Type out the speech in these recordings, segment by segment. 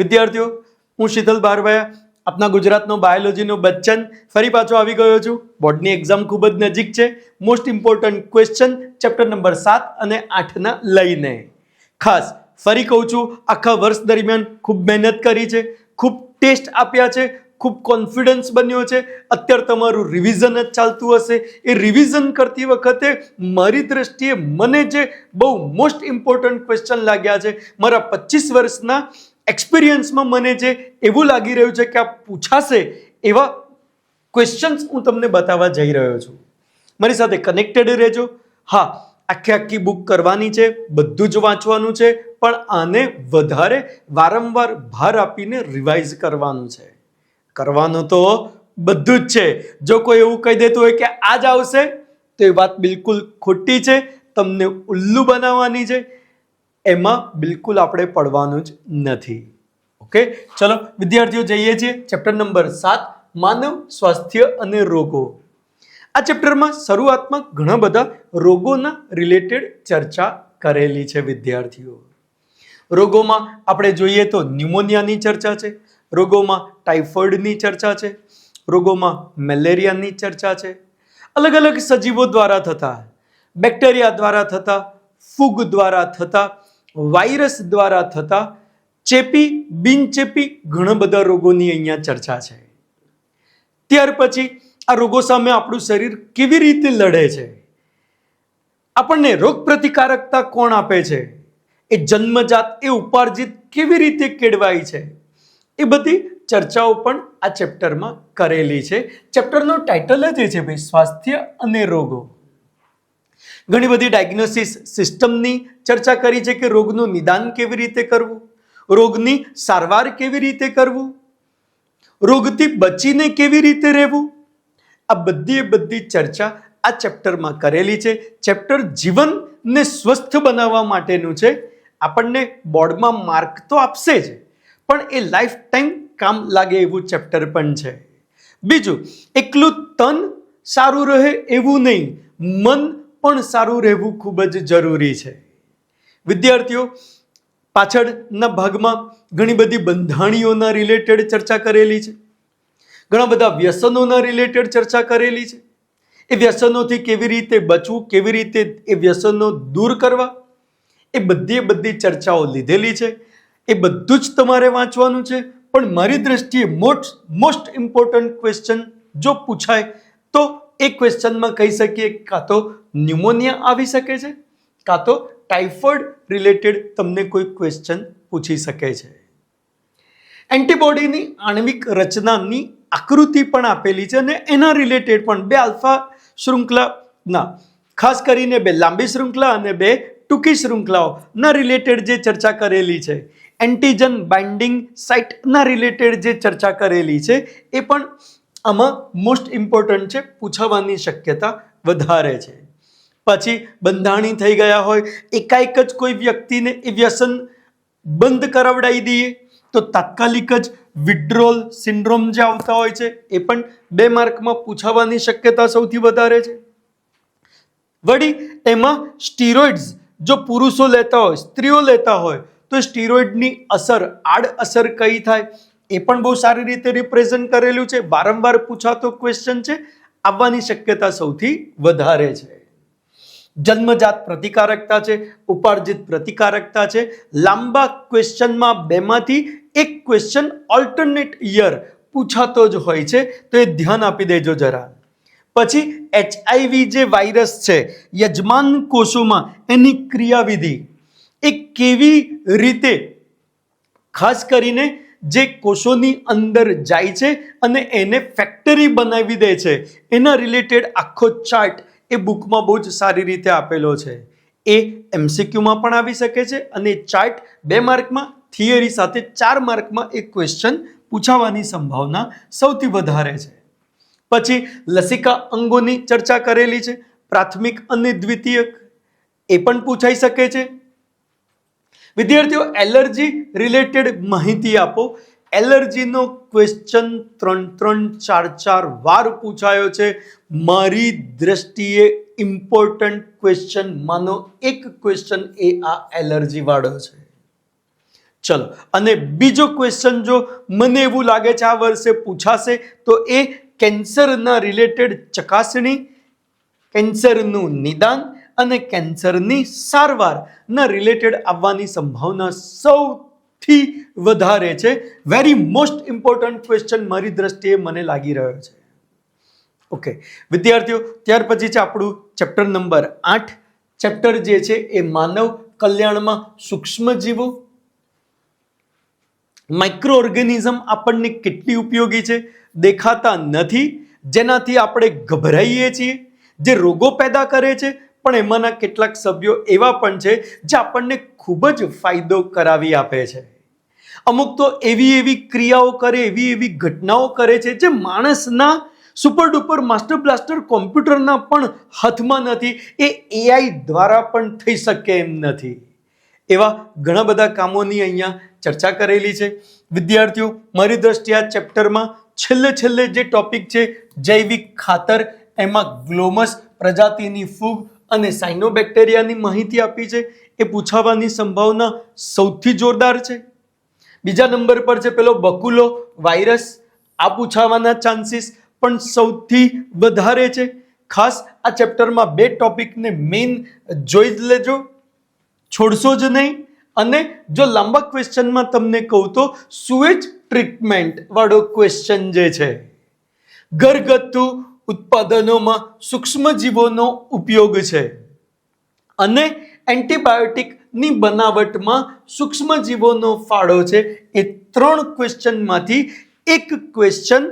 વિદ્યાર્થીઓ, હું શીતલ બારવાયા આપના ગુજરાતનો બાયોલોજીનો બચ્ચન ફરી પાછો આવી ગયો છું. બોર્ડની એક્ઝામ ખૂબ જ નજીક છે. Most important question chapter number 7 અને 8 ના લઈને ખાસ ફરી કહું છું, આખા વર્ષ દરમિયાન ખૂબ મહેનત કરી છે, ખૂબ ટેસ્ટ આપ્યા છે, ખૂબ કોન્ફિડન્સ બન્યો છે. અત્યારે તમારું રિવિઝન જ ચાલતું હશે. એ રિવિઝન કરતી વખતે મારી દ્રષ્ટિએ મને જે બહુ મોસ્ટ ઇમ્પોર્ટન્ટ ક્વેશ્ચન લાગ્યા છે, મારા 25 વર્ષના એક્સપિરિયન્સમાં મને જે એવું લાગી રહ્યું છે કે આ પૂછાશે એવા ક્વેશ્ચન્સ હું તમને બતાવવા જઈ રહ્યો છું. મારી સાથે કનેક્ટેડ રહેજો. હા, આખી બુક કરવાની છે, બધું જ વાંચવાનું છે, પણ આને વધારે વારંવાર ભાર આપીને રિવાઇઝ કરવાનું છે. કરવાનું તો બધું જ છે. જો કોઈ એવું કહી દેતું હોય કે આ જ આવશે તો એ વાત બિલકુલ ખોટી છે. તમને ઉલ્લુ બનાવવાની છે. એમાં બિલકુલ આપણે પડવાનું જ નથી. ઓકે, ચલો વિદ્યાર્થીઓ જઈએ છીએ ચેપ્ટર નંબર 7 માનવ સ્વાસ્થ્ય અને રોગો. આ ચેપ્ટરમાં શરૂઆતમાં ઘણા બધા રોગોના રિલેટેડ ચર્ચા કરેલી છે. વિદ્યાર્થીઓ, રોગોમાં આપણે જોઈએ તો ન્યુમોનિયાની ચર્ચા છે, રોગોમાં ટાઇફોઇડની ચર્ચા છે, રોગોમાં મેલેરિયાની ચર્ચા છે, અલગ અલગ સજીવો દ્વારા થતા, બેક્ટેરિયા દ્વારા થતા, ફૂગ દ્વારા થતા, વાયરસ દ્વારા થતા, ચેપી બિનચેપી ઘણા બધા રોગોની અહીંયા ચર્ચા છે. ત્યાર પછી આ રોગો સામે આપણું શરીર કેવી રીતે લડે છે, આપણને રોગ પ્રતિકારકતા કોણ આપે છે, એ જન્મજાત એ ઉપાર્જિત કેવી રીતે કેળવાય છે, એ બધી ચર્ચાઓ પણ આ ચેપ્ટરમાં કરેલી છે. ચેપ્ટરનો ટાઇટલ જ એ છે ભાઈ, સ્વાસ્થ્ય અને રોગો. ઘણી બધી ડાયગ્નોસિસ સિસ્ટમની ચર્ચા કરી છે કે રોગનું નિદાન કેવી રીતે કરવું, રોગની સારવાર કેવી રીતે કરવું, રોગથી બચીને કેવી રીતે રહેવું. આ બધી ચર્ચા આ ચેપ્ટરમાં કરેલી છે. ચેપ્ટર જીવનને સ્વસ્થ બનાવવા માટેનું છે. આપણને બોર્ડમાં માર્ક તો આપશે જ, પણ એ લાઈફ ટાઈમ કામ લાગે એવું ચેપ્ટર પણ છે. બીજું, એકલું તન સારું રહે એવું નહીં, મન પણ સારું રહેવું ખૂબ જ જરૂરી છે. વિદ્યાર્થીઓ, પાછળના ભાગમાં ઘણી બધી બંધાણીઓના રિલેટેડ ચર્ચા કરેલી છે, ઘણા બધા વ્યસનોના રિલેટેડ ચર્ચા કરેલી છે. એ વ્યસનોથી કેવી રીતે બચવું, કેવી રીતે એ વ્યસનો દૂર કરવા, એ બધી ચર્ચાઓ લીધેલી છે. એ બધું જ તમારે વાંચવાનું છે. પણ મારી દ્રષ્ટિએ મોસ્ટ ઇમ્પોર્ટન્ટ ક્વેશ્ચન જો પૂછાય તો એ ક્વેશ્ચનમાં કહી શકીએ કાં તો ન્યુમોનિયા આવી શકે છે, કાં તો ટાઇફોઇડ રિલેટેડ તમને કોઈ ક્વેશ્ચન પૂછી શકે છે. એન્ટીબોડીની આણ્વિક રચનાની આકૃતિ પણ આપેલી છે અને એના રિલેટેડ પણ 2 આલ્ફા શૃંખલાના, ખાસ કરીને 2 લાંબી શૃંખલા અને 2 ટૂંકી શૃંખલાઓના રિલેટેડ જે ચર્ચા કરેલી છે, એન્ટીજન બાઇન્ડિંગ સાઇટના રિલેટેડ જે ચર્ચા કરેલી છે, એ પણ આમાં મોસ્ટ ઇમ્પોર્ટન્ટ છે, પૂછાવાની શક્યતા વધારે છે. પછી બંધાણી થઈ ગયા હોય, એકાએક જ કોઈ વ્યક્તિને એ વ્યસન બંધ કરાવડાવી દઈએ તો તાત્કાલિક જ વિડ્રોલ સિન્ડ્રોમ જે આવતા હોય છે, એ પણ 2 માર્કમાં પૂછાવાની શક્યતા સૌથી વધારે છે. વળી એમાં સ્ટીરોઇડ્સ જો પુરુષો લેતા હોય, સ્ત્રીઓ લેતા હોય, તો સ્ટીરોઇડની અસર, આડઅસર કઈ થાય, એ પણ બહુ સારી રીતે રિપ્રેઝન્ટ કરેલું છે. વારંવાર પૂછાતો ક્વેશ્ચન છે, આવવાની શક્યતા સૌથી વધારે છે. જન્મજાત પ્રતિકારકતા છે, ઉપાર્જિત પ્રતિકારકતા છે. લાંબા ક્વેશ્ચનમાં 2માંથી એક ક્વેશ્ચન ઓલ્ટરનેટ યર પૂછાતો જ હોય છે, તો એ ધ્યાન આપી દેજો જરા. પછી HIV જે વાયરસ છે, યજમાન કોષોમાં એની ક્રિયાવિધિ એ કેવી રીતે ખાસ કરીને જે કોષોની અંદર જાય છે અને એને ફેક્ટરી બનાવી દે છે, એના રિલેટેડ આખો ચાર્ટ એ બુકમાં બહુ જ સારી રીતે આપેલો છે. એ MCQમાં પણ આવી શકે છે અને ચાર્ટ 2 માર્કમાં, થિયરી સાથે 4 માર્કમાં એક ક્વેશ્ચન પૂછાવાની સંભાવના સૌથી વધારે છે. પછી લસિકા અંગોની ચર્ચા કરેલી છે, પ્રાથમિક અને દ્વિતીયક, એ પણ પૂછાઈ શકે છે. વિદ્યાર્થીઓ, એલર્જી રિલેટેડ માહિતી આપો. એલર્જીનો ક્વેશ્ચન 3-4 વાર પૂછાયો છે. મારી દ્રષ્ટિએ ઇમ્પોર્ટન્ટ ક્વેશ્ચન માનો એક ક્વેશ્ચન એ આ એલર્જી વાળો છે. ચલો, અને બીજો ક્વેશ્ચન જો મને એવું લાગે છે આ વર્ષે પૂછાશે તો એ કેન્સરના રિલેટેડ ચકાસણી, કેન્સરનું નિદાન અને કેન્સરની સારવારના રિલેટેડ આવવાની સંભાવના સૌથી વધારે છે. વેરી મોસ્ટ ઇમ્પોર્ટન્ટ ક્વેશ્ચન મારી દ્રષ્ટિએ મને લાગી રહ્યો છે. ઓકે વિદ્યાર્થીઓ, ત્યાર પછી છે આપણું ચેપ્ટર નંબર 8. ચેપ્ટર જે છે એ માનવ કલ્યાણમાં સૂક્ષ્મજીવો. માઇક્રો ઓર્ગેનિઝમ આપણને કેટલી ઉપયોગી છે? દેખાતા નથી, જેનાથી આપણે ગભરાઈએ છીએ, જે રોગો પેદા કરે છે, પણ એમાંના કેટલાક સભ્યો એવા પણ છે જે આપણને ખૂબ જ ફાયદો કરાવી આપે છે. અમુક તો એવી ક્રિયાઓ કરે, એવી ઘટનાઓ કરે છે જે માણસના સુપર ડુપર માસ્ટર બ્લાસ્ટર કોમ્પ્યુટરના પણ હાથમાં નથી, એ એઆઈ દ્વારા પણ થઈ શકે એમ નથી. એવા ઘણા બધા કામોની અહીંયા ચર્ચા કરેલી છે. વિદ્યાર્થીઓ, મારી દ્રષ્ટિએ આ ચેપ્ટરમાં છેલ્લે જે ટોપિક છે જૈવિક ખાતર, એમાં ગ્લોમસ પ્રજાતિની ફૂગ અને સાયનોબેક્ટેરિયાની માહિતી આપી છે. એ પૂછાવાની સંભાવના સૌથી જોરદાર છે. બીજા નંબર પર છે પેલો બકુલો વાયરસ, આ પૂછાવાના ચાન્સીસ પણ સૌથી વધારે છે. ખાસ આ ચેપ્ટરમાં 2 ટોપિકને મેઇન જોઈ જ લેજો, છોડશો જ નહીં. અને જો લાંબા ક્વેશ્ચનમાં તમને કહું તો સુએજ ટ્રીટમેન્ટ વાળો ક્વેશ્ચન જે છે, ઘરગથ્થુ ઉત્પાદનોમાં સૂક્ષ્મજીવોનો ઉપયોગ છે અને એન્ટીબાયોટિકની બનાવટમાં સૂક્ષ્મજીવોનો ફાળો છે, એ 3 ક્વેશ્ચનમાંથી એક ક્વેશ્ચન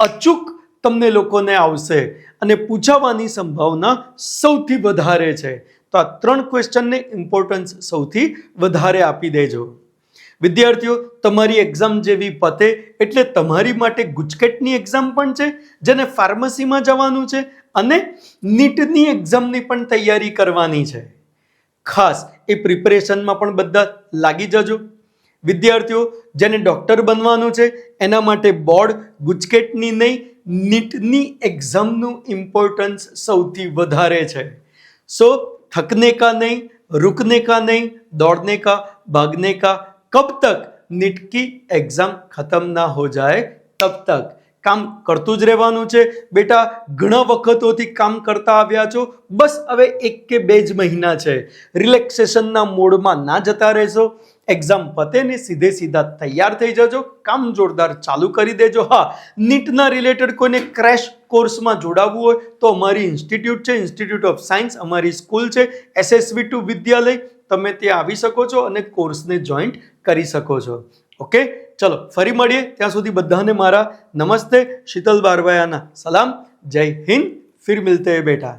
અચૂક તમને લોકોને આવશે અને પૂછાવાની સંભાવના સૌથી વધારે છે. તો આ 3 ક્વેશ્ચનને ઇમ્પોર્ટન્સ સૌથી વધારે આપી દેજો. વિદ્યાર્થીઓ, તમારી એક્ઝામ જેવી પતે એટલે તમારી માટે ગુજકેટની એક્ઝામ પણ છે, જેને ફાર્મસીમાં જવાનું છે, અને નીટની એક્ઝામની પણ તૈયારી કરવાની છે. ખાસ એ પ્રિપેરેશનમાં પણ બધા લાગી જજો. વિદ્યાર્થીઓ, જેને ડોક્ટર બનવાનું છે એના માટે બોર્ડ ગુજકેટની નહીં, નીટની એક્ઝામનું ઇમ્પોર્ટન્સ સૌથી વધારે છે. સો थकने का नहीं, रुकने का नहीं, दौड़ने का, भागने का, कब तक? नीट की एग्जाम खत्म ना हो जाए तब तक કામ કરતું જ રહેવાનું છે. બેટા, ઘણા વખતોથી કામ કરતા આવ્યા છો, બસ હવે 1 કે 2 જ મહિના છે. રિલેક્સેશનના મોડમાં ના જતા રહેશો. એક્ઝામ પતે ને સીધા તૈયાર થઈ જજો, કામ જોરદાર ચાલુ કરી દેજો. હા, નીટના રિલેટેડ કોઈને ક્રેશ કોર્સમાં જોડાવવું હોય તો અમારી ઇન્સ્ટિટ્યૂટ છે, ઇન્સ્ટિટ્યૂટ ઓફ સાયન્સ, અમારી સ્કૂલ છે SSV2 વિદ્યાલય. તમે ત્યાં આવી શકો છો અને કોર્સને જોઈન્ટ કરી શકો છો. ઓકે, ચલો ફરી મળીએ. ત્યાં સુધી બધાને મારા નમસ્તે, શીતલ બારવાયાના સલામ. જય હિન્દ, ફિર મિલતે હૈ બેટા.